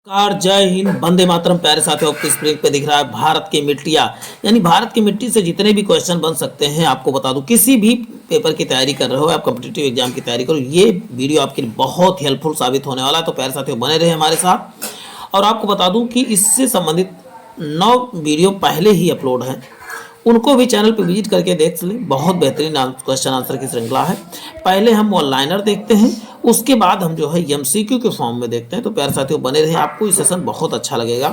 Car जय हिंद वंदे मातरम। प्यारे साथियों, आपको स्क्रीन पे दिख रहा है भारत की मिट्टियाँ, यानी भारत की मिट्टी से जितने भी क्वेश्चन बन सकते हैं। आपको बता दूं, किसी भी पेपर की तैयारी कर रहे हो, आप कॉम्पिटिटिव एग्जाम की तैयारी करो, ये वीडियो आपके लिए बहुत हेल्पफुल साबित होने वाला है। तो प्यारे साथियों, बने रहे हमारे साथ। और आपको बता दूं कि इससे संबंधित 9 वीडियो पहले ही अपलोड हैं, उनको भी चैनल पर विजिट करके देख लें। बहुत बेहतरीन क्वेश्चन आंसर की श्रृंखला है। पहले हम वन लाइनर देखते हैं, उसके बाद हम जो है एमसीक्यू के फॉर्म में देखते हैं। तो प्यारे साथियों, बने रहे, आपको ये सेशन बहुत अच्छा लगेगा।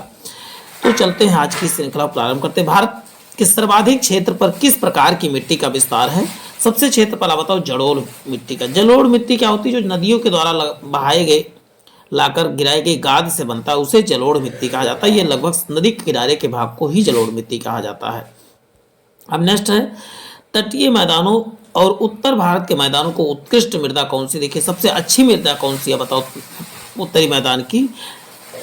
तो चलते हैं, आज की श्रृंखला प्रारंभ करते हैं। भारत के सर्वाधिक क्षेत्र पर किस प्रकार की मिट्टी का विस्तार है? सबसे क्षेत्र पर बताओ जलोढ़ मिट्टी का। जलोढ़ मिट्टी क्या होती है? जो नदियों के द्वारा बहाए गए लाकर गिराई गई गाद से बनता है, उसे जलोढ़ मिट्टी कहा जाता है। ये लगभग नदी के किनारे के भाग को ही जलोढ़ मिट्टी कहा जाता है। अब नेक्स्ट है, तटीय मैदानों और उत्तर भारत के मैदानों को उत्कृष्ट मृदा कौन सी? देखिए, सबसे अच्छी मृदा कौन सी है बताओ उत्तरी मैदान की?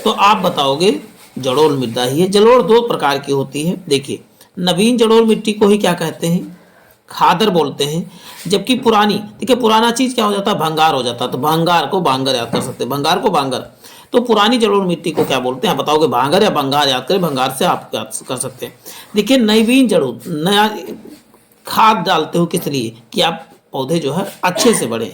तो आप बताओगे जलोढ़ मृदा ही है। जलोढ़ 2 प्रकार की होती है। देखिए, नवीन जलोढ़ मिट्टी को ही क्या कहते हैं? खादर बोलते हैं। जबकि पुरानी, देखिए पुराना चीज क्या हो जाता है? भंगार हो जाता है। तो भंगार को बांगर याद कर सकते हैं, भंगार को बांगर। तो पुरानी जलोढ़ मिट्टी को क्या बोलते हैं? बताओगे भांगर या भंगार याद करें, भंगार से आप याद कर सकते हैं। देखिए, नवीन जलोढ़, नया खाद डालते हो किस लिए? कि आप पौधे जो है अच्छे से बढ़े।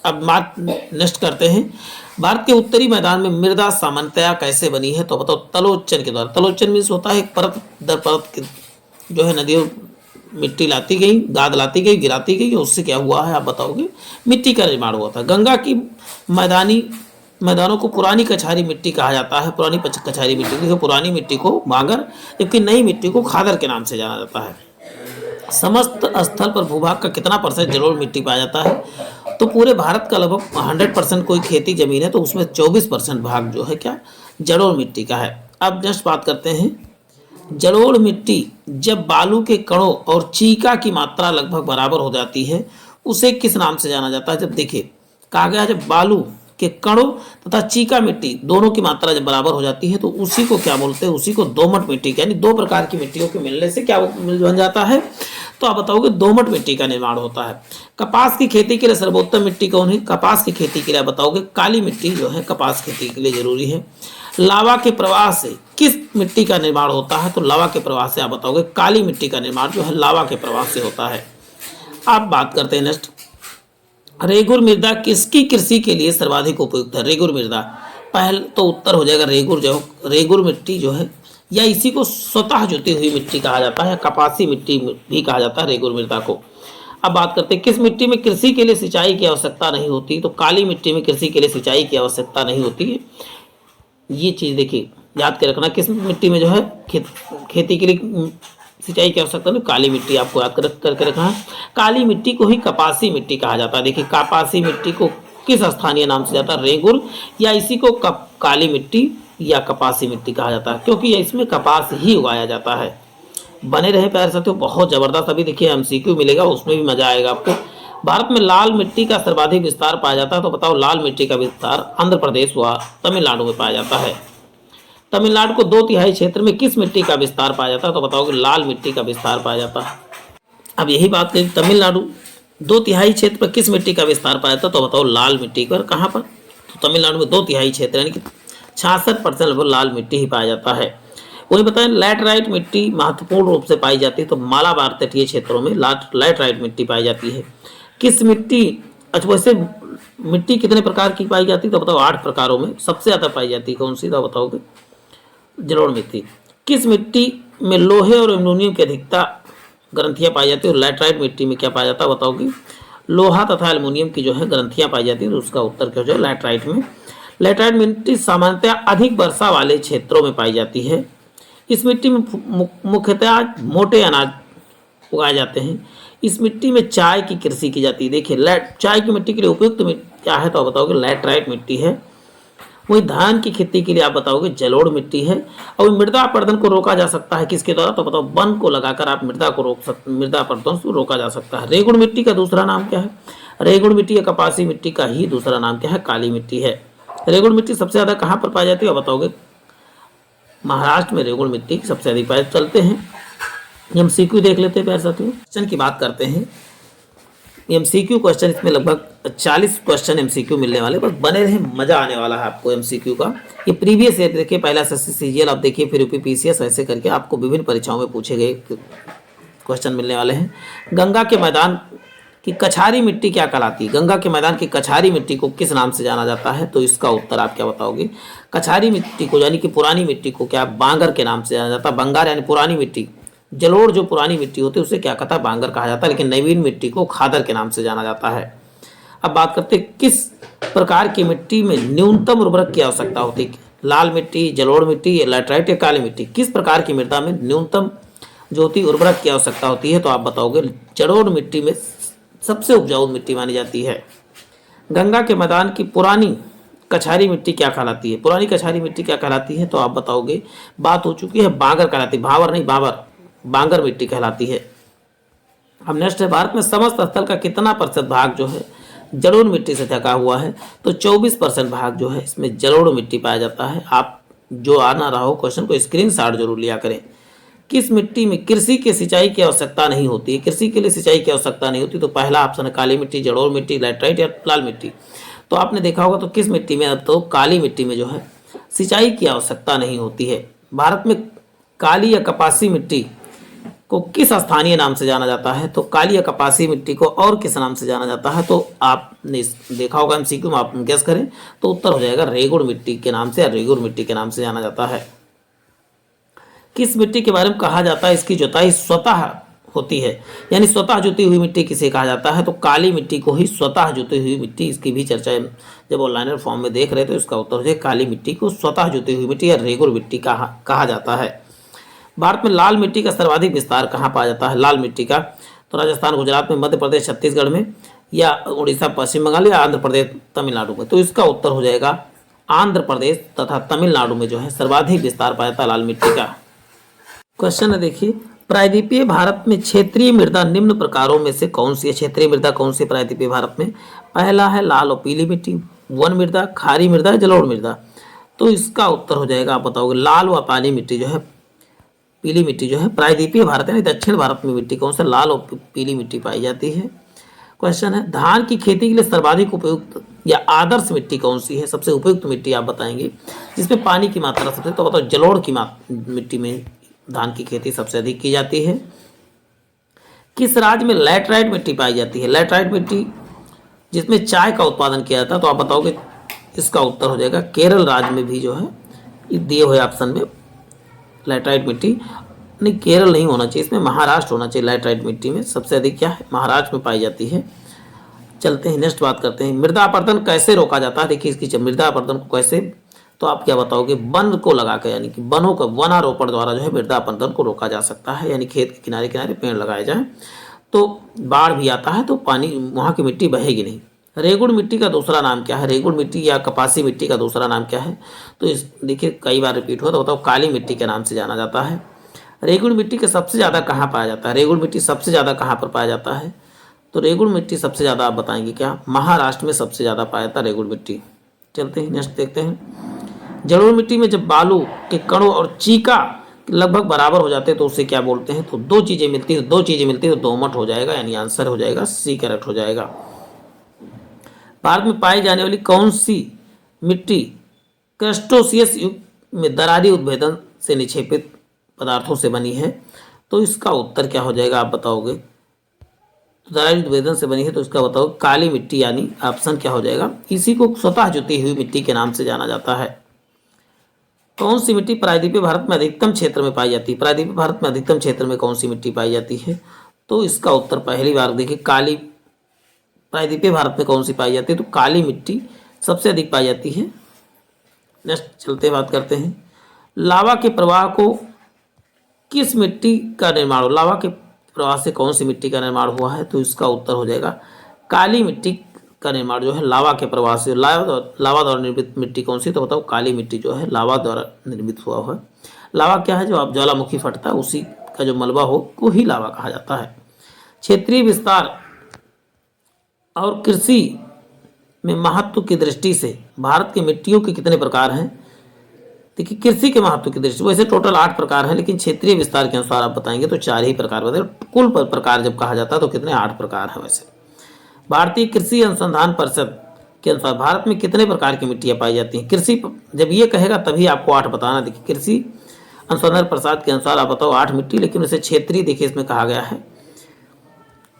अब बात नेक्स्ट करते हैं, भारत के उत्तरी मैदान में मृदा सामान्यतया कैसे बनी है? तो बताओ तलोचन के द्वारा। तलोचन मीन्स होता है परत दर परत जो है नदियों मिट्टी लाती गई, गाद लाती गई, गिराती गई, उससे क्या हुआ है? आप बताओगे मिट्टी का निर्माण हुआ था। गंगा की मैदानों को पुरानी कछारी मिट्टी कहा जाता है। पुरानी कछारी मिट्टी, देखो पुरानी मिट्टी को बांगर, जबकि नई मिट्टी को खादर के नाम से जाना जाता है। समस्त स्थल पर भूभाग का कितना % जलोढ़ मिट्टी पाया जाता है? तो पूरे भारत का लगभग 100% कोई खेती जमीन है, तो उसमें 24% भाग जो है क्या जलोढ़ मिट्टी का है। अब नेक्स्ट बात करते हैं, जलोढ़ मिट्टी जब बालू के कणों और चीका की मात्रा लगभग बराबर हो जाती है, उसे किस नाम से जाना जाता है? जब देखिए कहा गया, जब बालू के कणों तथा चीका मिट्टी दोनों की मात्रा जब बराबर हो जाती है, तो उसी को क्या बोलते हैं? उसी को दोमट मिट्टी, यानी 2 प्रकार की मिट्टियों के मिलने से क्या बन जाता है? तो आप बताओगे दोमट मिट्टी का निर्माण होता है। कपास की खेती के लिए सर्वोत्तम मिट्टी कौन है? कपास की खेती के लिए बताओगे काली मिट्टी जो है कपास खेती के लिए जरूरी है। लावा के प्रवाह से किस मिट्टी का निर्माण होता है? तो लावा के प्रवाह से आप बताओगे काली मिट्टी का निर्माण जो है लावा के प्रवाह से होता है। आप बात करते हैं नेक्स्ट, रेगुर मृदा किसकी कृषि के लिए सर्वाधिक उपयुक्त है? रेगुर मृदा, पहले तो उत्तर हो जाएगा रेगुर। जो रेगुर मिट्टी जो है, या इसी को स्वतः जुती हुई मिट्टी कहा जाता है, कपासी मिट्टी भी कहा जाता है रेगुर मृदा को। अब बात करते हैं, किस मिट्टी में कृषि के लिए सिंचाई की आवश्यकता नहीं होती? तो काली मिट्टी में कृषि के लिए सिंचाई की आवश्यकता नहीं होती है। ये चीज देखिए याद के रखना, किस मिट्टी में जो है खेती के लिए सिंचाई की आवश्यकता नहीं, काली मिट्टी आपको याद करके रखना है। काली मिट्टी को ही कपासी मिट्टी कहा जाता है। देखिए, कपासी मिट्टी को किस स्थानीय नाम से जाता है? रेगुर, या इसी को काली मिट्टी या कपासी मिट्टी कहा जाता है, क्योंकि इसमें कपास ही उगाया जाता है। बने रहे प्यारे साथियों, बहुत जबरदस्त। अभी देखिए एमसीक्यू मिलेगा, उसमें भी मजा आएगा आपको। भारत में लाल मिट्टी का सर्वाधिक विस्तार पाया जाता है। तो बताओ लाल मिट्टी का विस्तार आंध्र प्रदेश व तमिलनाडु में पाया जाता है। तमिलनाडु को 2/3 क्षेत्र में किस मिट्टी का विस्तार पाया जाता है? तो बताओगे लाल मिट्टी का विस्तार पाया जाता है। अब यही बात करें, तमिलनाडु 2/3 क्षेत्र पर किस मिट्टी का विस्तार पाया जाता है? तो बताओ लाल मिट्टी पर। कहाँ पर? तो तमिलनाडु में 2/3 क्षेत्र, यानी कि 66% लगभग लाल मिट्टी ही पाया जाता है। वही बताएं, लैटराइट मिट्टी महत्वपूर्ण रूप से पाई जाती है। तो मालाबार तटीय क्षेत्रों में लैटराइट मिट्टी पाई जाती है। किस मिट्टी, अच्छा वैसे मिट्टी कितने प्रकार की पाई जाती है? तो बताओ 8 प्रकारों में सबसे ज़्यादा पाई जाती है कौन सी? तो बताओगे जलोढ़ मिट्टी। किस मिट्टी में लोहे और एल्युमिनियम की अधिकता ग्रंथियां पाई जाती है? और लैटराइट मिट्टी में क्या पाया जाता है? बताओगे लोहा तथा एल्युमिनियम की जो है ग्रंथियां पाई जाती है। तो उसका उत्तर क्या हो जाए? लैटराइट में। लैटराइट मिट्टी सामान्यतः अधिक वर्षा वाले क्षेत्रों में पाई जाती है। इस मिट्टी में मुख्यतः मोटे अनाज उगाए जाते हैं। इस मिट्टी में चाय की कृषि की जाती है। देखिए चाय की मिट्टी के लिए उपयुक्त क्या है? तो बताओगे लैटराइट मिट्टी है। वही धान की खेती के लिए आप बताओगे जलोढ़ मिट्टी है। और मृदा अपरदन को रोका जा सकता है किसके द्वारा? तो बताओ वन को लगाकर आप मृदा अपरदन को रोका जा सकता है। रेगुड़ मिट्टी का दूसरा नाम क्या है? रेगुड़ मिट्टी या कपासी मिट्टी का ही दूसरा नाम क्या है? काली मिट्टी है। रेगुड़ मिट्टी सबसे ज्यादा कहाँ पर पाई जाती है? बताओगे महाराष्ट्र में रेगुड़ मिट्टी सबसे अधिक पाई। चलते हैं एमसीक्यू देख लेते हैं प्यारे साथियों। क्वेश्चन की बात करते हैं, एमसीक्यू क्वेश्चन इसमें लगभग 40 क्वेश्चन एमसीक्यू मिलने वाले, बस बने रहे, मजा आने वाला है आपको एमसीक्यू का। ये प्रीवियस ईयर देखिए, पहला एसएससी सीजीएल आप देखिए, फिर यूपी पीसीएस, ऐसे करके आपको विभिन्न परीक्षाओं में पूछे गए क्वेश्चन मिलने वाले हैं। गंगा के मैदान की कछारी मिट्टी क्या कहलाती है? गंगा के मैदान की कछारी मिट्टी को किस नाम से जाना जाता है? तो इसका उत्तर आप क्या बताओगे? कछारी मिट्टी को यानी कि पुरानी मिट्टी को क्या बांगर के नाम से जाना जाता है? बंगार यानी पुरानी मिट्टी, जलोढ़ जो पुरानी मिट्टी होती है उसे क्या कहता है? बांगर कहा जाता है, लेकिन नवीन मिट्टी को खादर के नाम से जाना जाता है। अब बात करते हैं किस प्रकार की मिट्टी में न्यूनतम उर्वरक की आवश्यकता होती है? लाल मिट्टी, जलोढ़ मिट्टी, लैटराइट या काली मिट्टी? किस प्रकार की मृदा में न्यूनतम जो होती है उर्वरक की आवश्यकता होती है? तो आप बताओगे जलोढ़ मिट्टी में सबसे उपजाऊ मिट्टी मानी जाती है। गंगा के मैदान की पुरानी कछारी मिट्टी क्या कहलाती है? पुरानी कछारी मिट्टी क्या कहलाती है? तो आप बताओगे, बात हो चुकी है, बांगर कहलाती है, भावर नहीं बाबर, बांगर मिट्टी कहलाती है। अब नेक्स्ट है, भारत में समस्त स्थल का कितना प्रतिशत भाग जो है जलोढ़ मिट्टी से ढका हुआ है? तो 24% भाग जो है इसमें जलोढ़ मिट्टी पाया जाता है। आप जो आना रहा हो क्वेश्चन को स्क्रीनशॉट जरूर लिया करें। किस मिट्टी में कृषि की सिंचाई की आवश्यकता नहीं होती है? कृषि के लिए सिंचाई की आवश्यकता नहीं होती, तो पहला ऑप्शन है काली मिट्टी, जलोढ़ मिट्टी, लैटराइट या लाल मिट्टी। तो आपने देखा होगा तो किस मिट्टी में, अब तो काली मिट्टी में जो है सिंचाई की आवश्यकता नहीं होती है। भारत में काली या कपासी मिट्टी को किस स्थानीय नाम से जाना जाता है? तो काली या कपासी मिट्टी को और किस नाम से जाना जाता है? तो आपने देखा होगा एमसीक्यू में, आप गेस करें तो उत्तर हो जाएगा रेगुड़ मिट्टी के नाम से या रेगुड़ मिट्टी के नाम से जाना जाता है। किस मिट्टी के बारे में कहा जाता है इसकी जुताई स्वतः होती है? यानी स्वतः जुती हुई मिट्टी किसे कहा जाता है? तो काली मिट्टी को ही स्वतः जुती हुई मिट्टी, इसकी भी चर्चा जब ऑनलाइन फॉर्म में देख रहे तो इसका उत्तर हो जाए काली मिट्टी को स्वतः जुती हुई मिट्टी या रेगुड़ मिट्टी कहा जाता है। भारत में लाल मिट्टी का सर्वाधिक विस्तार कहाँ पाया जाता है? लाल मिट्टी का तो राजस्थान, गुजरात में, मध्य प्रदेश, छत्तीसगढ़ में, या उड़ीसा, पश्चिम बंगाल, या आंध्र प्रदेश, तमिलनाडु में? तो इसका उत्तर हो जाएगा आंध्र प्रदेश तथा तमिलनाडु में जो है सर्वाधिक विस्तार पाया जाता है लाल मिट्टी का। क्वेश्चन है देखिए, प्रायद्वीपीय भारत में क्षेत्रीय मृदा निम्न प्रकारों में से कौन सी है? क्षेत्रीय मृदा कौन सी प्रायद्वीपीय भारत में? पहला है लाल और पीली मिट्टी, वन मृदा, खारी मृदा, जलोढ़ मृदा। तो इसका उत्तर हो जाएगा, आप बताओगे लाल व पाली मिट्टी जो है, पीली मिट्टी जो है प्रायद्वीपीय भारत यानी दक्षिण भारत में मिट्टी कौन सा? लाल और पीली मिट्टी पाई जाती है। क्वेश्चन है, धान की खेती के लिए सर्वाधिक उपयुक्त या आदर्श मिट्टी कौन सी है? सबसे उपयुक्त मिट्टी आप बताएंगे जिसमें पानी की मात्रा सबसे, तो बताओ जलोढ़ की मिट्टी में धान की खेती सबसे अधिक की जाती है। किस राज्य में लैटराइट मिट्टी पाई जाती है? लैटराइट मिट्टी जिसमें चाय का उत्पादन किया जाता है, तो आप बताओगे इसका उत्तर हो जाएगा केरल राज्य में भी जो है दिए हुए ऑप्शन में लैटराइट मिट्टी, नहीं केरल नहीं होना चाहिए, इसमें महाराष्ट्र होना चाहिए। लैटराइट मिट्टी में सबसे अधिक क्या है? महाराष्ट्र में पाई जाती है। चलते हैं नेक्स्ट बात करते हैं, मृदा अपरदन कैसे रोका जाता है? देखिए इसकी मृदा अपरदन को कैसे, तो आप क्या बताओगे? वन को लगाकर, यानी कि वनों का वनारोपण द्वारा जो है मृदा अपरदन को रोका जा सकता है, यानी खेत के किनारे किनारे पेड़ लगाए जाएं तो बाढ़ भी आता है तो पानी, वहाँ की मिट्टी बहेगी नहीं। रेगुड़ मिट्टी का दूसरा नाम क्या है? रेगुड़ मिट्टी या कपासी मिट्टी का दूसरा नाम क्या है? तो इस देखिए कई बार रिपीट हुआ, तो बताओ काली मिट्टी के नाम से जाना जाता है। रेगुड़ मिट्टी के सबसे ज़्यादा कहाँ पाया जाता है? रेगुड़ मिट्टी सबसे ज़्यादा कहाँ पर पाया जाता है? तो रेगुड़ मिट्टी सबसे ज़्यादा आप बताएंगे क्या? महाराष्ट्र में सबसे ज़्यादा पाया जाता है रेगुड़ मिट्टी। चलते हैं नेक्स्ट देखते हैं, जलोढ़ मिट्टी में जब बालू के कणों और चीका लगभग बराबर हो जाते हैं तो उसे क्या बोलते हैं? तो दो चीज़ें मिलती है, तो दोमट हो जाएगा, यानी आंसर हो जाएगा सी करेक्ट हो जाएगा। भारत में पाई जाने वाली कौन सी मिट्टी क्रस्टोसियस युग में दरारी उद्भेदन से निक्षेपित पदार्थों से बनी है? तो इसका उत्तर क्या हो जाएगा, आप बताओगे? दरारी उद्भेदन से बनी है तो इसका बताओ काली मिट्टी, यानी ऑप्शन क्या हो जाएगा? इसी को स्वतः जुती हुई मिट्टी के नाम से जाना जाता है। कौन सी मिट्टी प्रायद्वीपीय भारत में अधिकतम क्षेत्र में पाई जाती है? प्रायद्वीपीय भारत में अधिकतम क्षेत्र में कौन सी मिट्टी पाई जाती है? तो इसका उत्तर पहली बार देखिए काली, प्रायद्वीपीय भारत में कौन सी पाई जाती है? तो काली मिट्टी सबसे अधिक पाई जाती है। नेक्स्ट चलते बात करते हैं, लावा के प्रवाह को किस मिट्टी का निर्माण हो? लावा के प्रवाह से कौन सी मिट्टी का निर्माण हुआ है? तो इसका उत्तर हो जाएगा काली मिट्टी का निर्माण जो है लावा के प्रवाह से। लावा द्वारा निर्मित मिट्टी कौन सी? तो बताओ काली मिट्टी जो है लावा द्वारा निर्मित हुआ है। लावा क्या है? जो आप ज्वालामुखी फटता है उसी का जो मलबा हो को ही लावा कहा जाता है। क्षेत्रीय विस्तार और कृषि में महत्व की दृष्टि से भारत की मिट्टियों के कितने प्रकार हैं? देखिए कृषि के महत्व की दृष्टि वैसे टोटल 8 प्रकार हैं, लेकिन क्षेत्रीय विस्तार के अनुसार आप बताएंगे तो 4 ही प्रकार बताए। कुल प्रकार जब कहा जाता है तो कितने? 8 प्रकार हैं वैसे। भारतीय कृषि अनुसंधान परिषद के अनुसार भारत में कितने प्रकार की मिट्टियां पाई जाती हैं? कृषि जब ये कहेगा तभी आपको 8 बताना। देखिए कृषि अनुसंधान परिषद के अनुसार आप बताओ 8 मिट्टी, लेकिन उसे क्षेत्रीय देखिए इसमें कहा गया है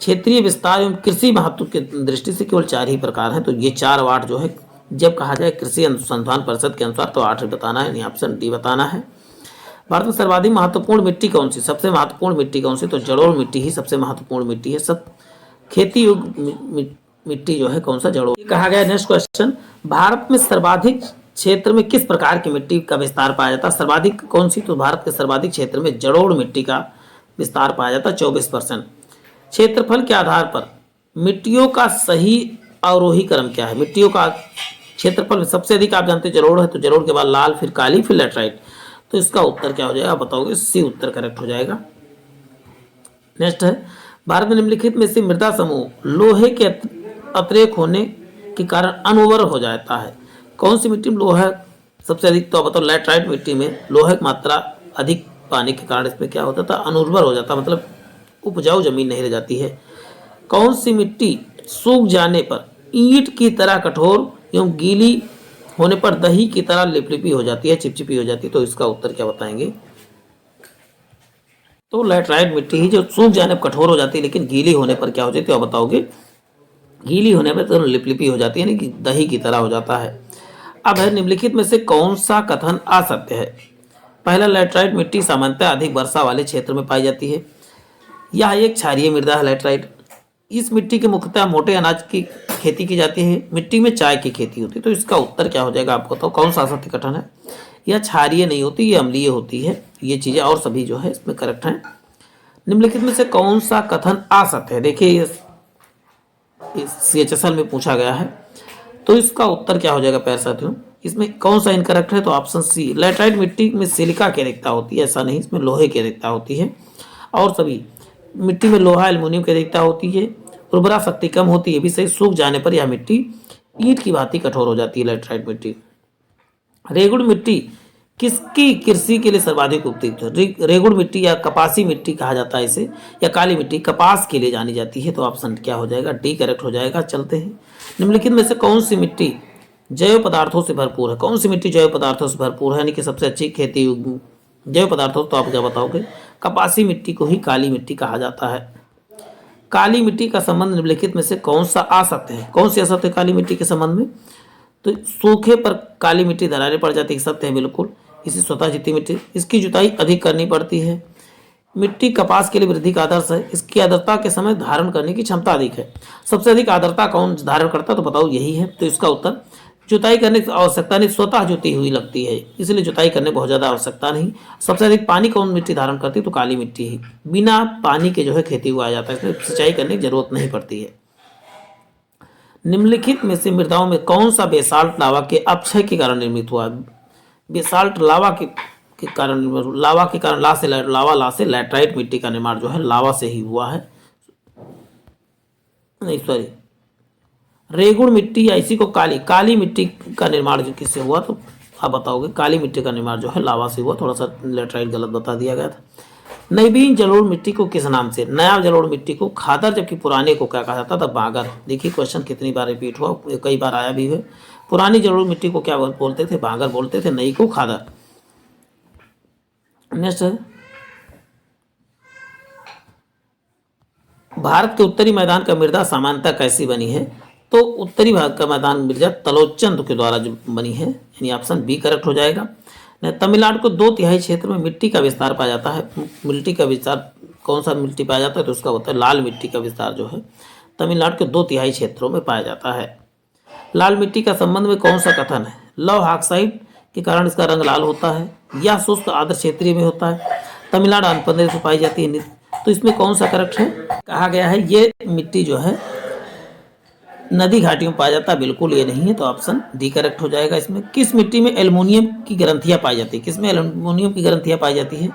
क्षेत्रीय विस्तार एवं कृषि महत्व की दृष्टि से केवल 4 ही प्रकार हैं। तो ये 4 और 8 जो है जब कहा जाए कृषि अनुसंधान परिषद के अनुसार तो 8 बताना है, यानी ऑप्शन डी बताना है। भारत में सर्वाधिक महत्वपूर्ण मिट्टी कौन सी? सबसे महत्वपूर्ण मिट्टी कौन सी? तो जलोढ़ मिट्टी ही सबसे महत्वपूर्ण मिट्टी है। सब खेती योग्य मिट्टी जो है कौन सा? जलोढ़। कहा गया नेक्स्ट क्वेश्चन, भारत में सर्वाधिक क्षेत्र में किस प्रकार की मिट्टी का विस्तार पाया जाता है? सर्वाधिक कौन सी? तो भारत के सर्वाधिक क्षेत्र में जलोढ़ मिट्टी का विस्तार पाया जाता है 24%। क्षेत्रफल के आधार पर मिट्टियों का सही अवरोही क्रम क्या है? मिट्टियों का क्षेत्रफल में सबसे अधिक आप जानते हैं जलोढ़ है, तो जलोढ़ के बाद लाल, फिर काली, फिर लैटराइट। तो इसका उत्तर क्या हो जाएगा? आप बताओगे सी उत्तर करेक्ट हो जाएगा। नेक्स्ट है, भारत में निम्नलिखित में से मृदा समूह लोहे के अतिरेक होने के कारण अनउर्वर हो जाता है। कौन सी मिट्टी में लोहा सबसे अधिक? तो बताओ लैटराइट मिट्टी में लोहे की मात्रा अधिक पाने के कारण इसमें क्या होता था? अनउर्वर हो जाता, मतलब उपजाऊ जमीन नहीं रह जाती है। कौन सी मिट्टी सूख जाने पर ईंट की तरह कठोर एवं गीली होने पर दही की तरह लिपलिपी हो जाती है, चिपचिपी हो जाती है? तो इसका उत्तर क्या बताएंगे? तो लैटराइट मिट्टी ही जो सूख जाने पर कठोर हो जाती है, लेकिन गीली होने पर क्या हो जाती है? आप बताओगे गीली होने पर तो लिपलिपी हो जाती है, यानी कि दही की तरह हो जाता है। अब है निम्नलिखित में से कौन सा कथन असत्य है? पहला, लैटराइट मिट्टी सामान्यतः अधिक वर्षा वाले क्षेत्र में पाई जाती है। यह एक क्षारीय मृदा है लैटराइट। इस मिट्टी के मुख्यतः मोटे अनाज की खेती की जाती है। मिट्टी में चाय की खेती होती है। तो इसका उत्तर क्या हो जाएगा? आपको बताओ कौन सा सत्य कथन है? यह क्षारीय नहीं होती, ये अम्लीय होती है। ये चीजें और सभी जो है इसमें करेक्ट हैं। निम्नलिखित में से कौन सा कथन असत्य है? देखिए CHSL में पूछा गया है, तो इसका उत्तर क्या हो जाएगा प्यारे साथियों? इसमें कौन सा इनकरेक्ट है? तो ऑप्शन सी, लैटराइट मिट्टी में सिलिका की अधिकता होती है। ऐसा नहीं, इसमें लोहे की अधिकता होती है। और सभी मिट्टी में लोहा, एल्युमिनियम की अधिकता होती है। उर्वरा शक्ति कम होती है, भी सही। सूख जाने पर यह मिट्टी ईंट की भांति कठोर हो जाती है लैटराइट मिट्टी। रेगुड़ मिट्टी किसकी कृषि के लिए सर्वाधिक उपयुक्त है? रेगुड़ मिट्टी या कपासी मिट्टी कहा जाता है इसे, या काली मिट्टी कपास के लिए जानी जाती है। तो ऑप्शन क्या हो जाएगा? डी करेक्ट हो जाएगा। चलते हैं, निम्नलिखित में से कौन सी मिट्टी जैव पदार्थों से भरपूर है? कौन सी मिट्टी जैव पदार्थों से भरपूर है, यानी कि सबसे अच्छी खेती जैव पदार्थों? तो आप क्या बताओगे? कपासी मिट्टी को ही काली मिट्टी कहा जाता है। काली मिट्टी का संबंध निम्नलिखित में से कौन सा असत्य है? कौन सी असत्य है काली मिट्टी के संबंध में? तो सूखे पर काली मिट्टी दरारें पड़ जाती है, सत्य है बिल्कुल। इसे स्वतः जीती मिट्टी, इसकी जुताई अधिक करनी पड़ती है। मिट्टी कपास के लिए वृद्धि का आदर्श है। इसकी आर्द्रता के समय धारण करने की क्षमता अधिक है। सबसे अधिक आर्द्रता कौन धारण करता है? तो बताओ यही है। तो इसका उत्तर जुताई करने की आवश्यकता नहीं, स्वतः जुती हुई लगती है, इसलिए जुताई करने बहुत ज़्यादा आवश्यकता नहीं। सबसे अधिक पानी कौन मिट्टी धारण करती है? तो काली मिट्टी ही। बिना पानी के जो है खेती उगाया जाता है, इसमें सिंचाई करने की जरूरत नहीं पड़ती है। निम्नलिखित में से मृदाओं में कौन सा बेसाल्ट लावा के अपक्षय के कारण निर्मित हुआ? बेसाल्ट लावा के कारण लावा से लैटराइट मिट्टी का निर्माण जो है लावा से ही हुआ है। नहीं सॉरी, रेगुड़ मिट्टी या इसी को काली मिट्टी का निर्माण जो किससे हुआ? तो आप बताओगे काली मिट्टी का निर्माण जो है लावा से हुआ। थोड़ा सा लैटराइट गलत बता दिया गया था। नवीन जलोढ़ मिट्टी को किस नाम से? नया जलोढ़ मिट्टी को खादर, जबकि पुराने को क्या कहा जाता था? बांगर। देखिए क्वेश्चन कितनी बार रिपीट हुआ, कई बार आया भी है। पुरानी जलोढ़ मिट्टी को क्या बोलते थे? बांगर बोलते थे, नई को खादर। नेक्स्ट, भारत के उत्तरी मैदान का मृदा सामान्यतः कैसी बनी है? तो उत्तरी भाग का मैदान मृदा तलोचन के द्वारा जो बनी है, यानी ऑप्शन बी करेक्ट हो जाएगा। तमिलनाडु को 2/3 क्षेत्र में मिट्टी का विस्तार पाया जाता है। मिट्टी का विस्तार कौन सा मिट्टी पाया जाता है? तो उसका होता है लाल मिट्टी का विस्तार जो है तमिलनाडु के 2/3 क्षेत्रों में पाया जाता है। लाल मिट्टी का संबंध में कौन सा कथन है? लौह ऑक्साइड के कारण इसका रंग लाल होता है। यह शुष्क आर्द्र क्षेत्रीय में होता है। तमिलनाडु आंध्र प्रदेश में पाई जाती है। तो इसमें कौन सा करेक्ट है? कहा गया है ये मिट्टी जो है नदी घाटियों में पाया जाता है, बिल्कुल ये नहीं है। तो ऑप्शन डी करेक्ट हो जाएगा। इसमें किस मिट्टी में एल्युमिनियम की ग्रंथियां पाई जाती है? किसमें एल्युमिनियम की ग्रंथियां पाई जाती है?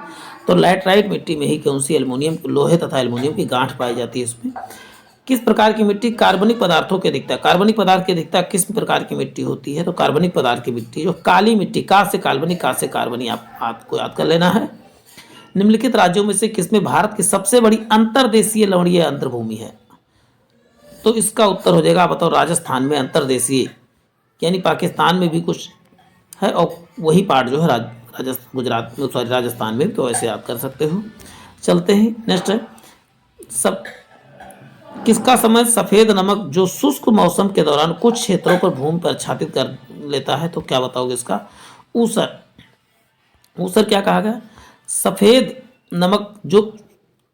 तो लैटराइट मिट्टी में ही कौन सी एल्युमिनियम, लोहे तथा एल्युमिनियम की गांठ पाई जाती है इसमें। किस प्रकार की मिट्टी कार्बनिक पदार्थों की अधिकता? कार्बनिक पदार्थ की अधिकता किस प्रकार की मिट्टी होती है? तो कार्बनिक पदार्थ की मिट्टी जो काली मिट्टी, का से कार्बनिक, का से कार्बनिक, आपको याद कर लेना है। निम्नलिखित राज्यों में से किसमें भारत की सबसे बड़ी अंतर्देशीय लवणीय अंतर्भूमि है? तो इसका उत्तर हो जाएगा, आप बताओ, राजस्थान में अंतर्देशीय, यानी पाकिस्तान में भी कुछ है और वही पार्ट जो है गुजरात में, सॉरी राजस्थान में, तो ऐसे याद कर सकते हो। चलते हैं नेक्स्ट है, सब किसका समय सफ़ेद नमक जो शुष्क मौसम के दौरान कुछ क्षेत्रों पर भूमि पर आच्छादित कर लेता है, तो क्या बताओगे इसका? ऊसर। ऊसर क्या कहा गया? सफ़ेद नमक जो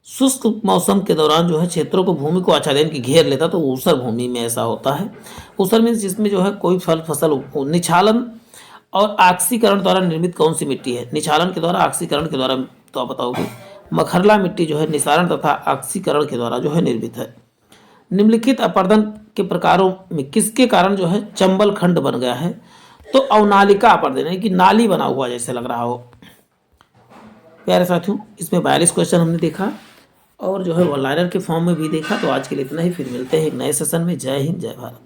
शुष्क मौसम के दौरान जो है क्षेत्रों को, भूमि को आच्छादन की घेर लेता, तो ऊसर भूमि में ऐसा होता है। ऊसर मीन्स जिसमें जो है कोई फल फसल। निछालन और ऑक्सीकरण द्वारा निर्मित कौन सी मिट्टी है? निछालन के द्वारा, ऑक्सीकरण के द्वारा, तो आप बताओगे मखरला मिट्टी जो है निसारण तथा ऑक्सीकरण के द्वारा जो है निर्मित है। निम्नलिखित अपर्दन के प्रकारों में किसके कारण जो है चंबल खंड बन गया है? तो अवनालिका अपर्दन, यानी कि नाली बना हुआ जैसे लग रहा हो। प्यारे साथियों, इसमें 42 क्वेश्चन हमने देखा और जो है वन लाइनर के फॉर्म में भी देखा। तो आज के लिए इतना ही, फिर मिलते हैं एक नए सेशन में। जय हिंद, जय भारत।